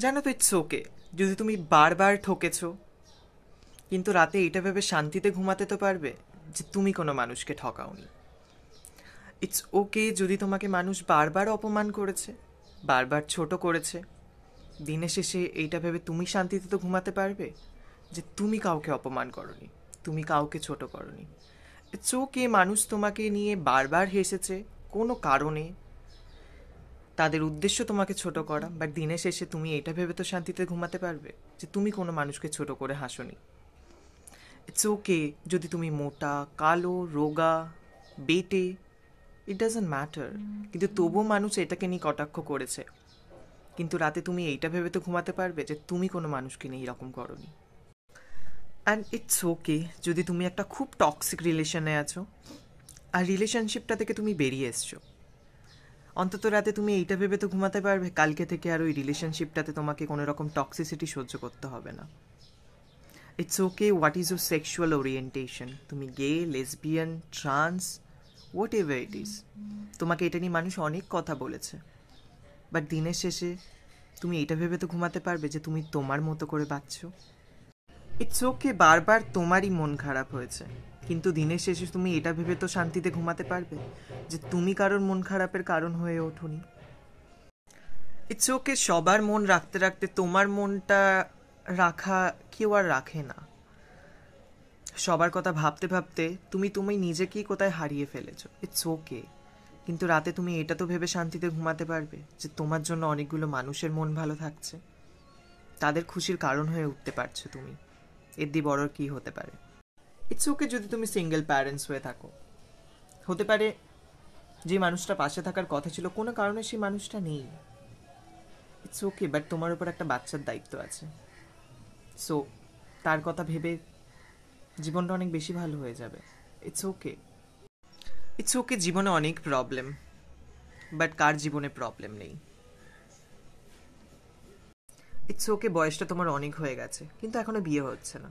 জানো তো, it's okay যদি তুমি বারবার ঠকেছো, কিন্তু রাতে এটা ভেবে শান্তিতে ঘুমাতে তো পারবে যে তুমি কোনো মানুষকে ঠকাওনি। ইটস ওকে যদি তোমাকে মানুষ বারবার অপমান করেছে, বারবার ছোট করেছে, দিনের শেষে এইটা ভেবে তুমি শান্তিতে তো ঘুমাতে পারবে যে তুমি কাউকে অপমান করনি, তুমি কাউকে ছোট করনি। ইটস ওকে মানুষ তোমাকে নিয়ে বারবার হেসেছে কোনো কারণে, তাদের উদ্দেশ্য তোমাকে ছোট করা, বাট দিনের শেষে তুমি এটা ভেবে তো শান্তিতে ঘুমাতে পারবে যে তুমি কোনো মানুষকে ছোট করে হাসোনি। ইটস ওকে যদি তুমি মোটা, কালো, রোগা, বেটে, ইট ডাজন্ট ম্যাটার, কিন্তু তবুও মানুষ এটাকে নিয়ে কটাক্ষ করেছে, কিন্তু রাতে তুমি এইটা ভেবে তো ঘুমাতে পারবে যে তুমি কোনো মানুষকে নিয়ে এরকম করনি। অ্যান্ড ইটস ওকে যদি তুমি একটা খুব টক্সিক রিলেশনে আছো আর রিলেশনশিপটা থেকে তুমি বেরিয়ে এসছো, অন্তত রাতে তুমি এইটা ভেবে তো ঘুমাতে পারবে কালকে থেকে আর ওই রিলেশনশিপটাতে তোমাকে কোনো রকম টক্সিসিটি সহ্য করতে হবে না। It's okay what is your sexual orientation, তুমি gay, lesbian, trans, whatever it is, তোমাকে এটা নিয়ে মানুষ অনেক কথা বলেছে, বাট দিনের শেষে তুমি এইটা ভেবে তো ঘুমাতে পারবে যে তুমি তোমার মতো করে বাঁচছো। ইটস ওকে বারবার তোমারই মন খারাপ হয়েছে, কিন্তু দিনের শেষে তুমি এটা ভেবে তো শান্তিতে ঘুমাতে পারবে যে তুমি কারোর মন খারাপের কারণ হয়ে ওঠোনি। ইটস ওকে সবার মন রাখতে রাখতে তোমার মনটা রাখা কেউ আর রাখে না। সবার কথা ভাবতে ভাবতে তুমি তুমি নিজেকেই কোথায় হারিয়ে ফেলেছো। ইটস ওকে, কিন্তু রাতে তুমি এটা তো ভেবে শান্তিতে ঘুমাতে পারবে যে তোমার জন্য অনেকগুলো মানুষের মন ভালো থাকছে, তাদের খুশির কারণ হয়ে উঠতে পারছো তুমি। এর দিয়ে বড় কি হতে পারে? ইটস ওকে যদি তুমি সিঙ্গেল প্যারেন্টস হয়ে থাকো, হতে পারে যে মানুষটা পাশে থাকার কথা ছিল কোনো কারণে সেই মানুষটা নেই। ইটস ওকে, বাট তোমার উপর একটা বাচ্চার দায়িত্ব আছে, সো তার কথা ভেবে জীবনটা অনেক বেশি ভালো হয়ে যাবে। It's okay. ইটস ওকে জীবনে অনেক প্রবলেম, বাট কার জীবনে প্রবলেম নেই? ইটস ওকে বয়সটা তোমার অনেক হয়ে গেছে কিন্তু এখনো বিয়ে হচ্ছে না,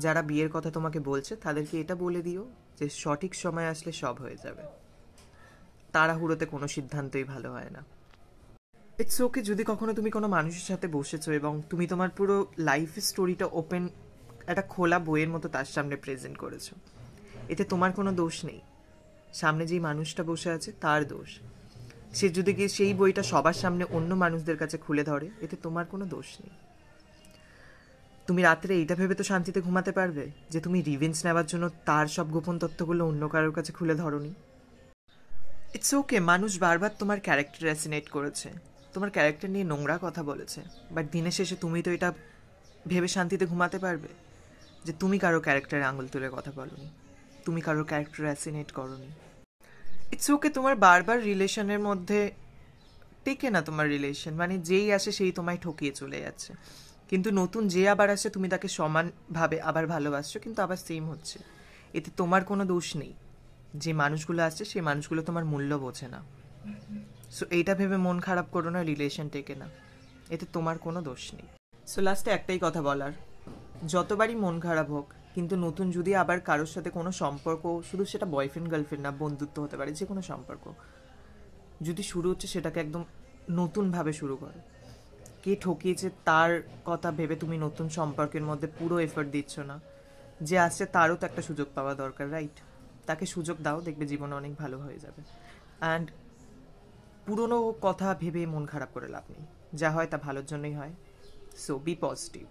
যারা বিয়ের কথা তোমাকে বলছে তাদেরকে এটা বলে দিও যে সঠিক সময় আসলে সব হয়ে যাবে, তাড়াহুড়োতে কোনো সিদ্ধান্তই ভালো হয় না। ইটস ওকে যদি কখনো তুমি কোনো মানুষের সাথে বসেছো এবং তুমি তোমার পুরো লাইফ স্টোরিটা ওপেন একটা খোলা বইয়ের মতো তার সামনে প্রেজেন্ট করেছো, এতে তোমার কোনো দোষ নেই, সামনে যেই মানুষটা বসে আছে তার দোষ। সে যদি গিয়ে সেই বইটা সবার সামনে অন্য মানুষদের কাছে খুলে ধরে, এতে তোমার কোনো দোষ নেই। তুমি রাত্রে এইটা ভেবে তো শান্তিতে ঘুমাতে পারবে যে তুমি রিভেঞ্জ নেওয়ার জন্য তার সব গোপন তথ্যগুলো অন্য কারোর কাছে খুলে ধরোনি। ইটস ওকে মানুষ বারবার তোমার ক্যারেক্টার অ্যাসিনেট করেছে, তোমার ক্যারেক্টার নিয়ে নোংরা কথা বলেছে, বাট দিনের শেষে তুমি তো এটা ভেবে শান্তিতে ঘুমাতে পারবে যে তুমি কারো ক্যারেক্টারে আঙুল তুলে কথা বলোনি, তুমি কারো ক্যারেক্টার অ্যাসিনেট করোনি। ইটস ওকে তোমার বারবার রিলেশনের মধ্যে টেকে না তোমার রিলেশন, মানে যেই আসে সেই তোমায় ঠকিয়ে চলে যাচ্ছে, কিন্তু নতুন যে আবার আসে তুমি তাকে সমানভাবে আবার ভালোবাসছো কিন্তু আবার সেম হচ্ছে, এতে তোমার কোনো দোষ নেই। যে মানুষগুলো আসছে সেই মানুষগুলো তোমার মূল্য বোঝে না, সো এইটা ভেবে মন খারাপ করো না, রিলেশন টেকে না, এতে তোমার কোনো দোষ নেই। সো লাস্টে একটাই কথা বলার, যতবারই মন খারাপ হোক, কিন্তু নতুন যদি আবার কারোর সাথে কোনো সম্পর্ক, শুধু সেটা বয়ফ্রেন্ড গার্লফ্রেন্ড না, বন্ধুত্ব হতে পারে, যে কোনো সম্পর্ক যদি শুরু হচ্ছে সেটাকে একদম নতুনভাবে শুরু করো। কে ঠকিয়েছে তার কথা ভেবে তুমি নতুন সম্পর্কের মধ্যে পুরো এফর্ট দিচ্ছ না, যে আসছে তারও তো একটা সুযোগ পাওয়া দরকার, রাইট? তাকে সুযোগ দাও, দেখবে জীবন অনেক ভালো হয়ে যাবে। অ্যান্ড পুরনো কথা ভেবে মন খারাপ করে লাভ নেই, যা হয় তা ভালোর জন্যই হয়, সো বি পজিটিভ।